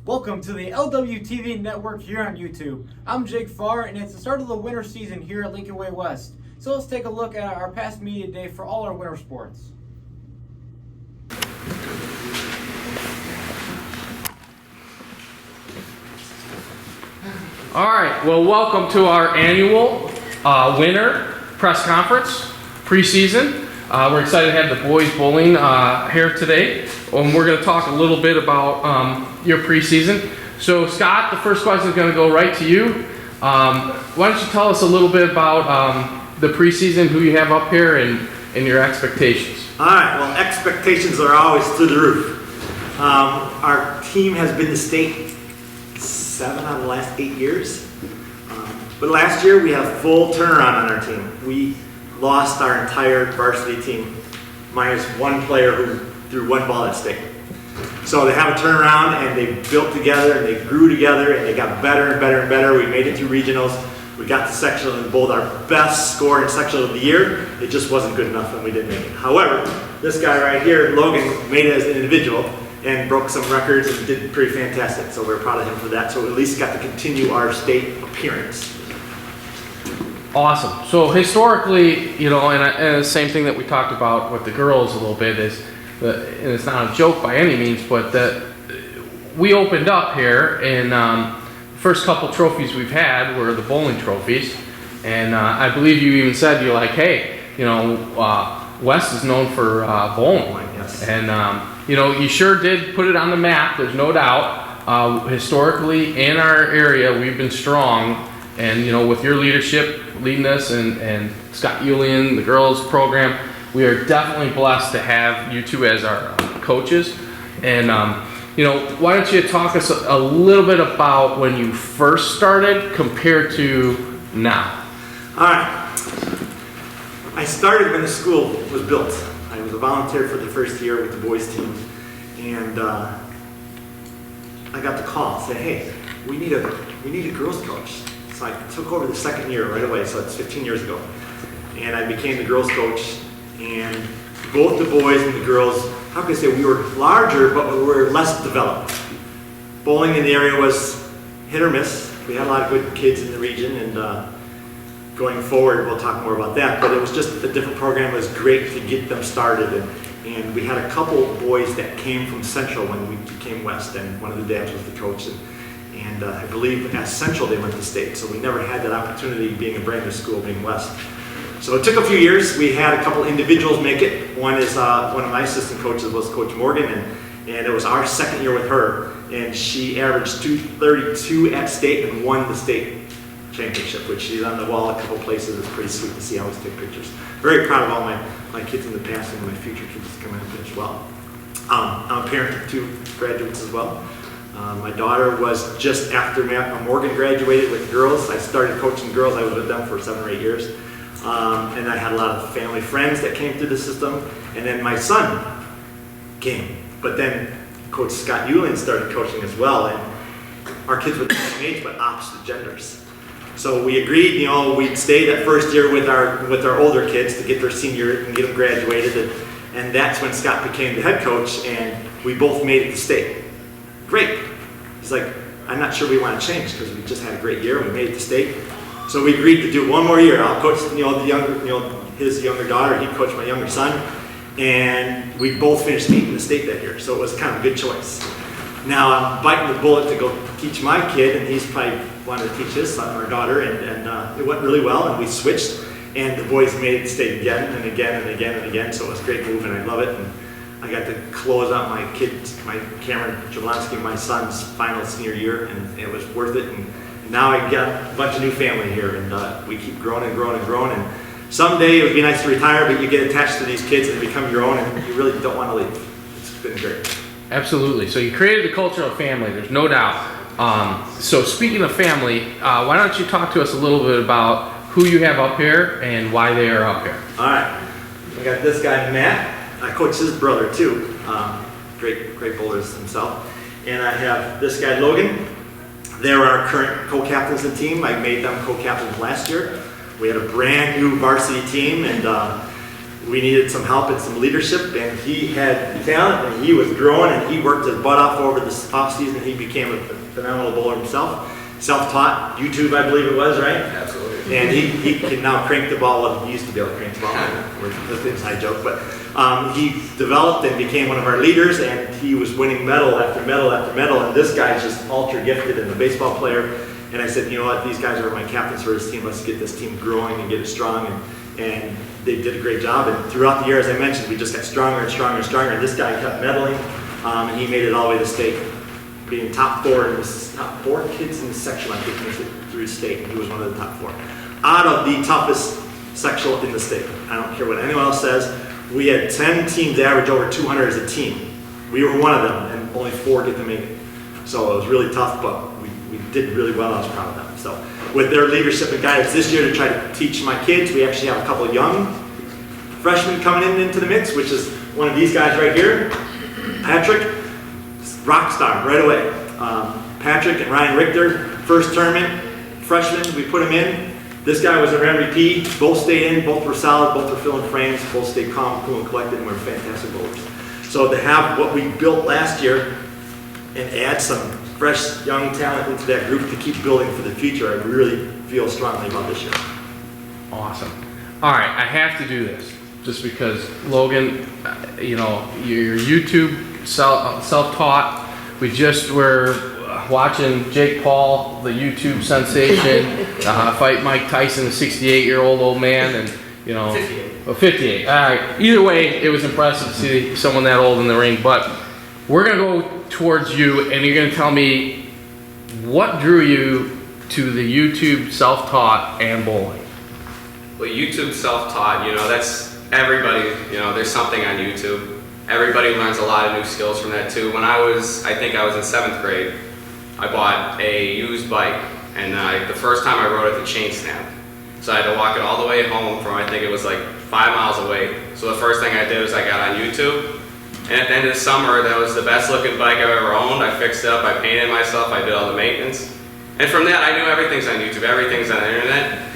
Welcome to the LWTV network here on YouTube. I'm Jake Farr, and it's the start of the winter season here at Lincoln Way West. So let's take a look at our past media day for all our winter sports. All right, well, welcome to our annual winter press conference, preseason. We're excited to have the boys bowling here today. We're going to talk a little bit about your preseason. So, Scott, the first question is going to go right to you. Why don't you tell us a little bit about the preseason, who you have up here, and your expectations? All right, well, expectations are always through the roof. Our team has been to state 7 out of the last 8 years. But last year we had a full turnaround on our team. We lost our entire varsity team, minus one player who threw one ball at state. So they have a turnaround, and they built together, and they grew together, and they got better and better and better. We made it through regionals. We got to sectional and bowled our best score in sectional of the year. It just wasn't good enough, and we didn't make it. However, this guy right here, Logan, made it as an individual and broke some records and did pretty fantastic. So we're proud of him for that. So we at least got to continue our state appearance. Awesome. So historically, and the same thing that we talked about with the girls a little bit is, and it's not a joke by any means, but that we opened up here, and the first couple trophies we've had were the bowling trophies, and I believe you even said, you're like, hey, West is known for bowling. Yes. And you sure did put it on the map. There's no doubt. Historically, in our area, we've been strong, and with your leadership leading us, and Scott Yulian, the girls program, we are definitely blessed to have you two as our coaches. And why don't you talk us a little bit about when you first started compared to now? All right. I started when the school was built. I was a volunteer for the first year with the boys team, and I got the call, say, hey, we need a girls coach. So I took over the second year right away, so it's 15 years ago. And I became the girls coach, and both the boys and the girls, how can I say, we were larger, but we were less developed. Bowling in the area was hit or miss. We had a lot of good kids in the region, and going forward, we'll talk more about that, but it was just a different program. It was great to get them started, and we had a couple of boys that came from Central when we became West, and one of the dads was the coach, and I believe at Central they went to state, so we never had that opportunity being a brand new school, being West. So it took a few years. We had a couple individuals make it. One is one of my assistant coaches was Coach Morgan, and it was our second year with her, and she averaged 232 at state and won the state championship, which she's on the wall a couple places. It's pretty sweet to see. I always take pictures. Very proud of all my kids in the past and my future kids coming and finish well. I'm a parent of 2 graduates as well. My daughter was just after Morgan graduated with girls. I started coaching girls. I was with them for 7 or 8 years. And I had a lot of family friends that came through the system. And then my son came. But then Coach Scott Yulian started coaching as well. And our kids were the same age but opposite genders. So we agreed, we'd stay that first year with our older kids to get their senior and get them graduated. And that's when Scott became the head coach, and we both made it to state. Great. He's like, I'm not sure we want to change because we just had a great year. We made it to state. So we agreed to do one more year. I'll coach his younger daughter. He'd coach my younger son. And we both finished 8th in the state that year. So it was kind of a good choice. Now I'm biting the bullet to go teach my kid, and he's probably wanted to teach his son or daughter, and it went really well, and we switched, and the boys made it to state again and again and again and again, so it was a great move, and I love it. And I got to close out my Cameron Jablonski, my son's final senior year, and it was worth it. And now I got a bunch of new family here, and we keep growing and growing and growing. And someday it would be nice to retire, but you get attached to these kids and they become your own, and you really don't want to leave. It's been great. Absolutely. So you created the culture of family. There's no doubt. So speaking of family, why don't you talk to us a little bit about who you have up here and why they are up here? All right. I got this guy, Matt. I coach his brother too. Great bowlers himself. And I have this guy, Logan. They're our current co-captains of the team. I made them co-captains last year. We had a brand new varsity team, and we needed some help and some leadership, and he had talent, and he was growing, and he worked his butt off over this off season. He became a phenomenal bowler himself, self-taught, YouTube, I believe it was, right? Absolutely. And he can now crank the ball. Well, he used to be able to crank the ball. That's an inside joke, but he developed and became one of our leaders, and he was winning medal after medal after medal. And this guy's just ultra gifted and a baseball player. And I said, you know what? These guys are my captains for this team. Let's get this team growing and get it strong. And they did a great job. And throughout the year, as I mentioned, we just got stronger and stronger and stronger. And this guy kept medaling, and he made it all the way to state, being top 4 in this, top 4 kids in the section, I think, through state. He was one of the top 4 out of the toughest sectional in the state. I don't care what anyone else says. We had 10 teams average over 200 as a team. We were one of them, and only 4 get to make it. So it was really tough, but we did really well. I was proud of them. So with their leadership and guidance this year to try to teach my kids, we actually have a couple of young freshmen coming into the mix, which is one of these guys right here, Patrick, rock star right away. Patrick and Ryan Richter, first tournament, freshman, we put him in. This guy was our MVP, both stayed in, both were solid, both were filling frames, both stayed calm, cool, and collected, and we're fantastic bowlers. So to have what we built last year and add some fresh, young talent into that group to keep building for the future, I really feel strongly about this year. Awesome. All right, I have to do this just because, Logan, you know, your YouTube self-taught. We just were watching Jake Paul, the YouTube sensation, fight Mike Tyson, the 68-year-old old man, and you know, 58. All right. Either way, it was impressive to see someone that old in the ring. But we're gonna go towards you, and you're gonna tell me what drew you to the YouTube self-taught and bowling. Well, YouTube self-taught, you know, that's everybody, you know, there's something on YouTube. Everybody learns a lot of new skills from that too. When I think I was in 7th grade, I bought a used bike, and the first time I rode it, the chain snapped. So I had to walk it all the way home from, I think it was like 5 miles away. So the first thing I did was I got on YouTube, and at the end of the summer, that was the best looking bike I've ever owned. I fixed it up, I painted it myself, I did all the maintenance. And from that, I knew everything's on YouTube, everything's on the internet.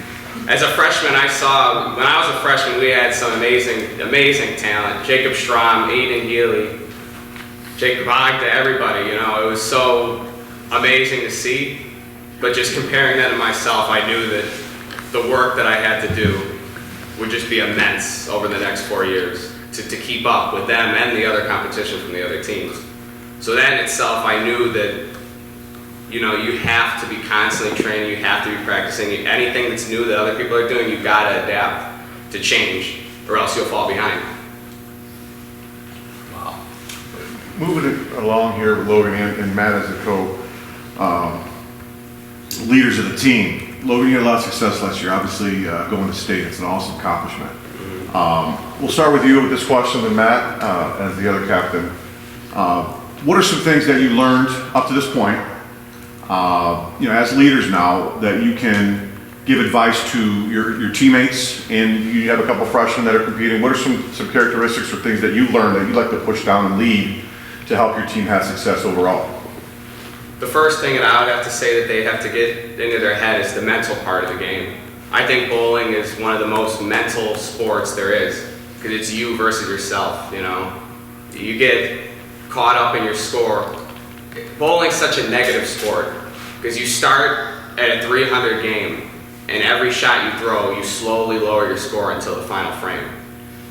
As a freshman, when I was a freshman, we had some amazing talent. Jacob Strom, Aiden Healy, Jacob Ogda, everybody, you know, it was so amazing to see. But just comparing that to myself, I knew that the work that I had to do would just be immense over the next 4 years to keep up with them and the other competition from the other teams. So that in itself, I knew that, you know, you have to be constantly training, you have to be practicing. Anything that's new that other people are doing, you've got to adapt to change, or else you'll fall behind. Wow. Moving it along here with Logan and Matt as the leaders of the team. Logan, you had a lot of success last year. Obviously, going to state, it's an awesome accomplishment. We'll start with you with this question, and Matt, as the other captain. What are some things that you learned up to this point, you know, as leaders now, that you can give advice to your teammates, and you have a couple freshmen that are competing? What are some characteristics or things that you learned that you'd like to push down and lead to help your team have success overall? The first thing that I would have to say that they have to get into their head is the mental part of the game. I think bowling is one of the most mental sports there is, because it's you versus yourself, you know. You get caught up in your score. Bowling's such a negative sport, because you start at a 300 game, and every shot you throw, you slowly lower your score until the final frame.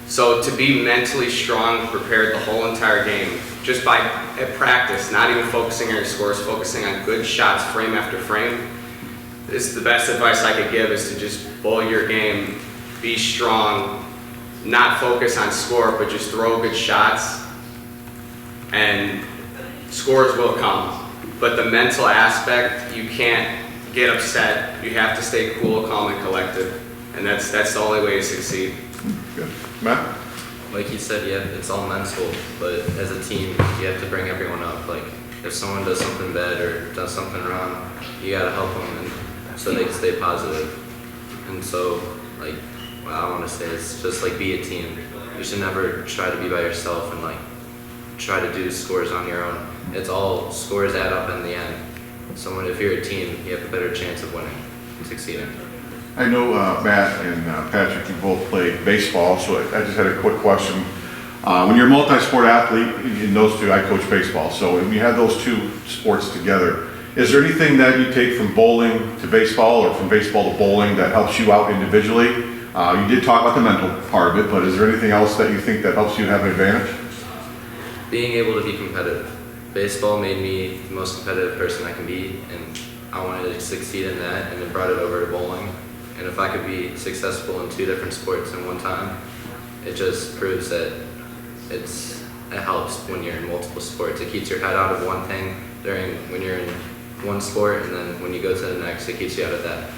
So to be mentally strong, prepared the whole entire game, just by at practice, not even focusing on your scores, focusing on good shots frame after frame, is the best advice I could give, is to just bowl your game, be strong, not focus on score, but just throw good shots, and scores will come. But the mental aspect, you can't get upset. You have to stay cool, calm, and collected, and that's the only way to succeed. Good. Matt? Like you said, yeah, it's all mental, but as a team, you have to bring everyone up. Like, if someone does something bad or does something wrong, you gotta help them, and so they can stay positive. And so, like, what I want to say is just, like, be a team. You should never try to be by yourself and, like, try to do scores on your own. It's all scores add up in the end. So if you're a team, you have a better chance of winning and succeeding. I know Matt and Patrick, you both played baseball, so I just had a quick question. When you're a multi-sport athlete, in those two, I coach baseball, so when you have those two sports together, is there anything that you take from bowling to baseball or from baseball to bowling that helps you out individually? You did talk about the mental part of it, but is there anything else that you think that helps you have an advantage? Being able to be competitive. Baseball made me the most competitive person I can be, and I wanted to succeed in that, and then brought it over to bowling. And if I could be successful in 2 different sports in one time, it just proves that it helps when you're in multiple sports. It keeps your head out of one thing when you're in one sport, and then when you go to the next, it keeps you out of that.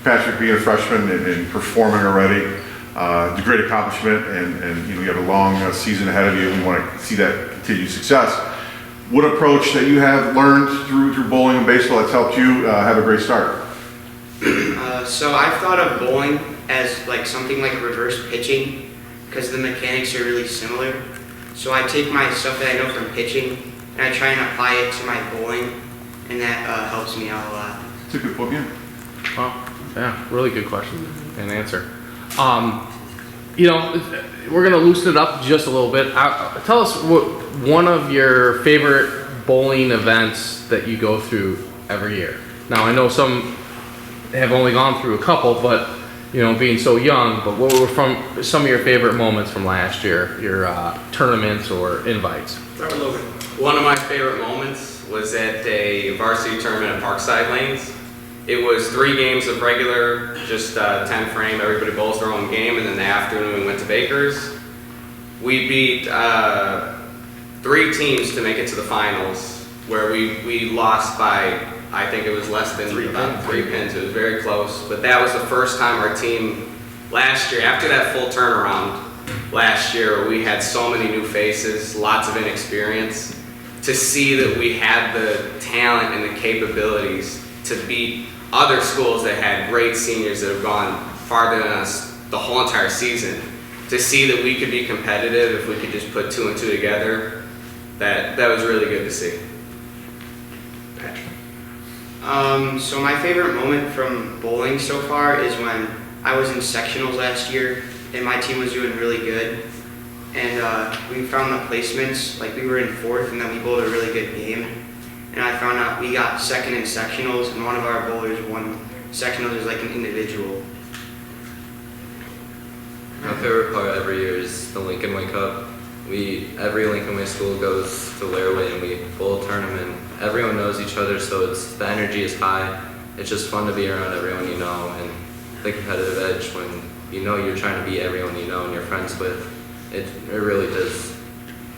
Patrick, being a freshman and performing already, it's a great accomplishment, and you have a long season ahead of you. We want to see that continued success. What approach that you have learned through bowling and baseball that's helped you have a great start? So I've thought of bowling as like something like reverse pitching, because the mechanics are really similar. So I take my stuff that I know from pitching and I try and apply it to my bowling, and that helps me out a lot. It's a good point, yeah. Well, yeah, really good question and answer. We're gonna loosen it up just a little bit. Tell us what one of your favorite bowling events that you go through every year. Now, I know some have only gone through a couple, but being so young, but what were from some of your favorite moments from last year, your tournaments or invites? Start with Logan. One of my favorite moments was at a varsity tournament at Parkside Lanes. It was 3 games of regular, just 10 frame, everybody bowls their own game, and then the afternoon we went to Baker's. We beat 3 teams to make it to the finals, where we lost by, I think it was less than 3 pins. It was very close, but that was the first time our team last year, after that full turnaround last year, we had so many new faces, lots of inexperience, to see that we had the talent and the capabilities to beat other schools that had great seniors that have gone farther than us the whole entire season. To see that we could be competitive if we could just put 2 and 2 together, that was really good to see. So my favorite moment from bowling so far is when I was in sectionals last year and my team was doing really good, and we found the placements, like we were in 4th, and then we bowled a really good game, and I found out we got 2nd in sectionals, and one of our bowlers won sectionals as like an individual. My favorite part every year is the Lincoln Way Cup. Every Lincoln Way school goes to Laraway and we bowl a tournament. Everyone knows each other, so the energy is high. It's just fun to be around everyone you know, and the competitive edge when you're trying to beat everyone you know and you're friends with. It really does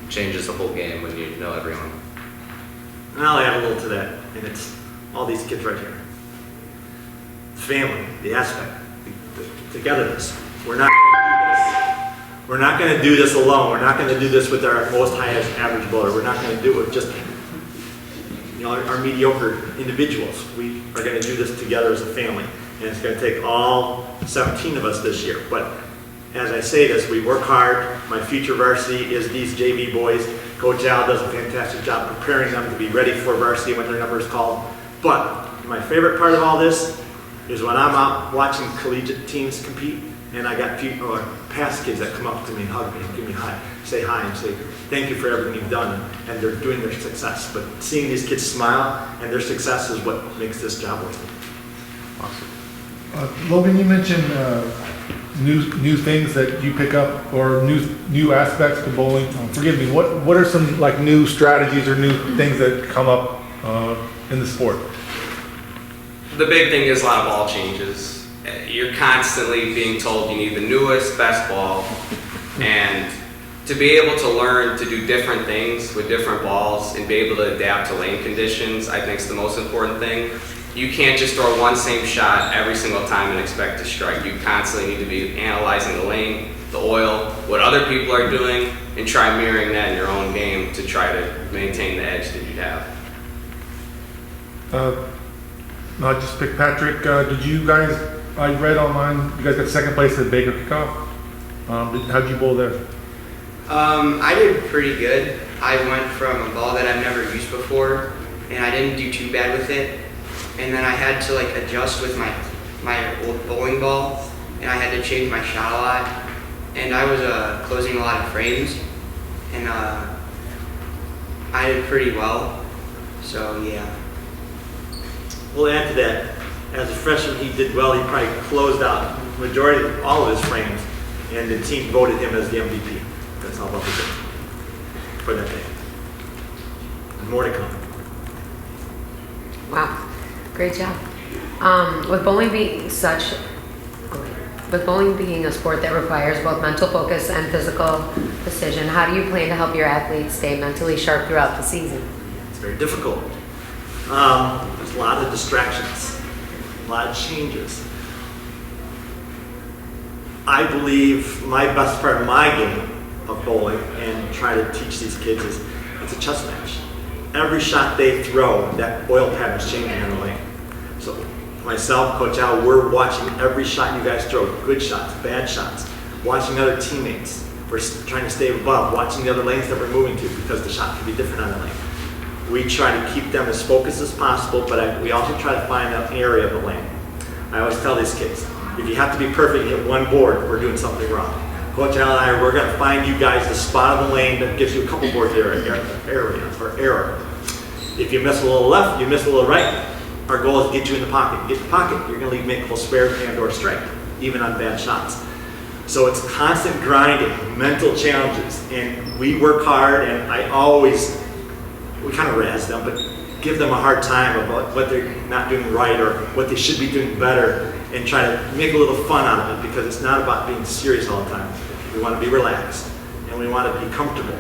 changes the whole game when you know everyone. And I'll add a little to that, and it's all these kids right here. The family, the aspect, the togetherness. We're not going to do this alone. We're not going to do this with our most highest average bowler. We're not going to do it with just our mediocre individuals. We are going to do this together as a family, and it's going to take all 17 of us this year. But as I say this, we work hard. My future varsity is these JV boys. Coach Al does a fantastic job preparing them to be ready for varsity when their number is called. But my favorite part of all this is when I'm out watching collegiate teams compete, and I got people, or past kids that come up to me and hug me and give me say hi and say thank you for everything you've done, and they're doing their success. But seeing these kids smile and their success is what makes this job worth it. Awesome. Logan, you mentioned new things that you pick up or new aspects to bowling. Forgive me. What are some like new strategies or new things that come up in the sport? The big thing is a lot of ball changes. You're constantly being told you need the newest, best ball, and to be able to learn to do different things with different balls and be able to adapt to lane conditions, I think is the most important thing. You can't just throw one same shot every single time and expect to strike. You constantly need to be analyzing the lane, the oil, what other people are doing, and try mirroring that in your own game to try to maintain the edge that you have. I just picked Patrick. Did you guys? I read online you guys got 2nd place at the Baker kickoff. How'd you bowl there? I did pretty good. I went from a ball that I've never used before, and I didn't do too bad with it. And then I had to like adjust with my my old bowling ball, and I had to change my shot a lot. And I was closing a lot of frames, and I did pretty well. So yeah. We'll add to that. As a freshman, he did well. He probably closed out majority of all of his frames, and the team voted him as the MVP. That's how well he did for that day. And more to come. Wow, great job. With bowling being a sport that requires both mental focus and physical precision, how do you plan to help your athletes stay mentally sharp throughout the season? It's very difficult. There's a lot of distractions, a lot of changes. I believe my best part of my game of bowling and try to teach these kids is it's a chess match. Every shot they throw, that oil pattern's changing on the lane. So myself, Coach Al, we're watching every shot you guys throw, good shots, bad shots, watching other teammates. We're trying to stay above, watching the other lanes that we're moving to because the shot can be different on the lane. We try to keep them as focused as possible, but we also try to find an area of the lane. I always tell these kids, if you have to be perfect and hit one board, we're doing something wrong. Coach Al and I, we're going to find you guys the spot of the lane that gives you a couple boards area or error. If you miss a little left, you miss a little right, our goal is to get you in the pocket. Get in the pocket, you're going to make full spare and or strike, even on bad shots. So it's constant grinding, mental challenges, and we work hard, and we kind of razz them, but give them a hard time about what they're not doing right or what they should be doing better, and try to make a little fun out of it because it's not about being serious all the time. We want to be relaxed, and we want to be comfortable.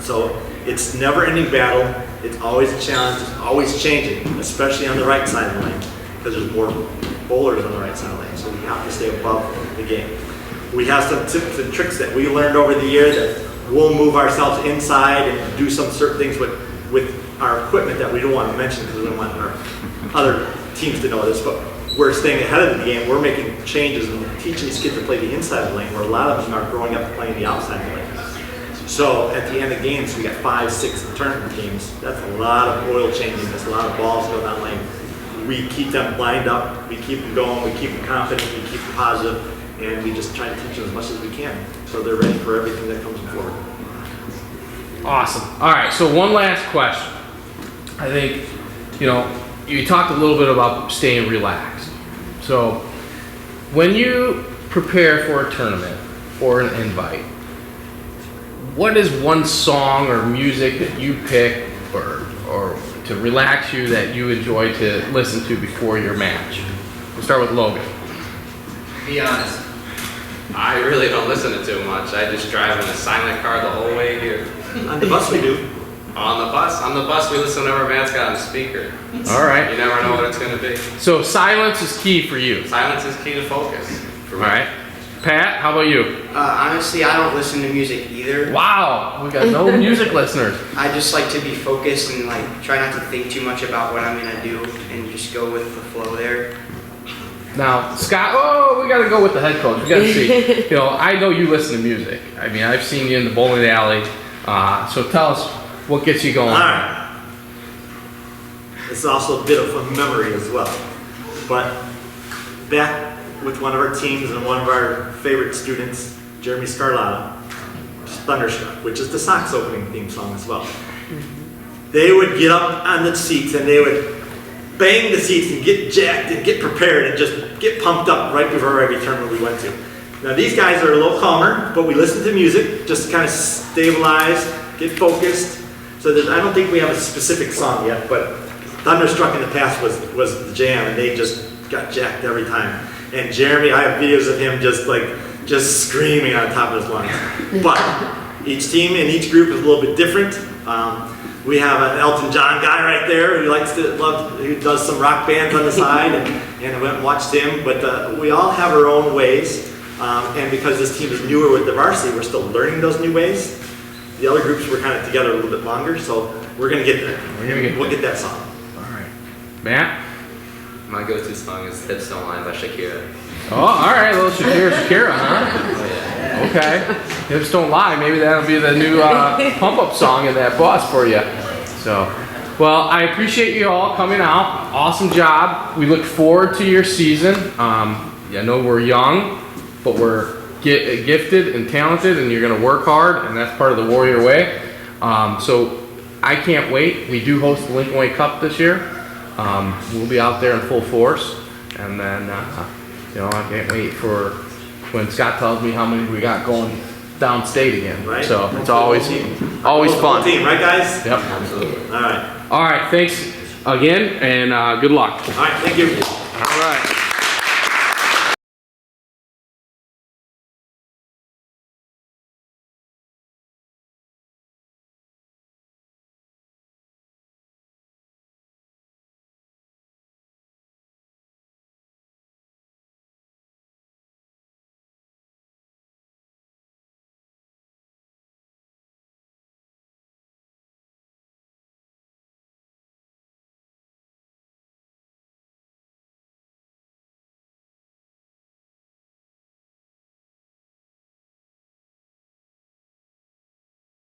So it's never-ending battle. It's always a challenge. It's always changing, especially on the right side of the lane because there's more bowlers on the right side of the lane, so we have to stay above the game. We have some tips and tricks that we learned over the year that we'll move ourselves inside and do some certain things with our equipment that we don't want to mention because we don't want our other teams to know this, but we're staying ahead of the game. We're making changes and teaching these kids to play the inside of the lane where a lot of them are growing up playing the outside of the lane. So at the end of games, we got 5, 6 tournament games. That's a lot of oil changing. That's a lot of balls going down lane. We keep them lined up. We keep them going. We keep them confident. We keep them positive. And we just try to teach them as much as we can so they're ready for everything that comes forward. Awesome. All right, so one last question. I think, you talked a little bit about staying relaxed. So when you prepare for a tournament or an invite, what is one song or music that you pick or to relax you that you enjoy to listen to before your match? We'll start with Logan. Be honest, I really don't listen to too much. I just drive in a silent car the whole way here. On the bus we do. On the bus we listen to whatever band's got on the speaker. All right. You never know what it's going to be. So silence is key for you. Silence is key to focus. For me. All right. Pat, how about you? Honestly, I don't listen to music either. Wow, we got no music listeners. I just like to be focused and try not to think too much about what I'm gonna do and just go with the flow there. Now, Scott, we got to go with the head coach. We got to see. I know you listen to music. I mean, I've seen you in the bowling alley. So tell us what gets you going. All right. It's also a bit of a memory as well. But back with one of our teams and one of our favorite students, Jeremy Scarlata, Thunderstruck, which is the Sox opening theme song as well. They would get up on the seats and they would bang the seats and get jacked and get prepared and just get pumped up right before every tournament we went to. Now these guys are a little calmer, but we listen to music just to kind of stabilize, get focused. So I don't think we have a specific song yet, but Thunderstruck in the past was the jam, and they just got jacked every time. And Jeremy, I have videos of him just screaming on top of his lungs. But each team and each group is a little bit different. We have an Elton John guy right there who does some rock bands on the side, and I went and watched him. But we all have our own ways, and because this team is newer with the varsity, we're still learning those new ways. The other groups were kind of together a little bit longer, so we're gonna get there. We'll get that song. All right, Matt. My go-to song is "Hips Don't Lie" by Shakira. Oh, all right, little Shakira, huh? Oh yeah. Okay. Hips Don't Lie. Maybe that'll be the new pump-up song in that bus for you. So, Well, I appreciate you all coming out. Awesome job. We look forward to your season. I know we're young, but we're gifted and talented, and you're going to work hard, and that's part of the Warrior Way. So I can't wait. We do host the Lincoln Way Cup this year. We'll be out there in full force, and then you know, I can't wait for when Scott tells me how many we got going downstate again. Right. So it's always fun. Team, right, guys? Yep. Absolutely. All right. All right. Thanks again, and good luck. All right. Thank you. All right.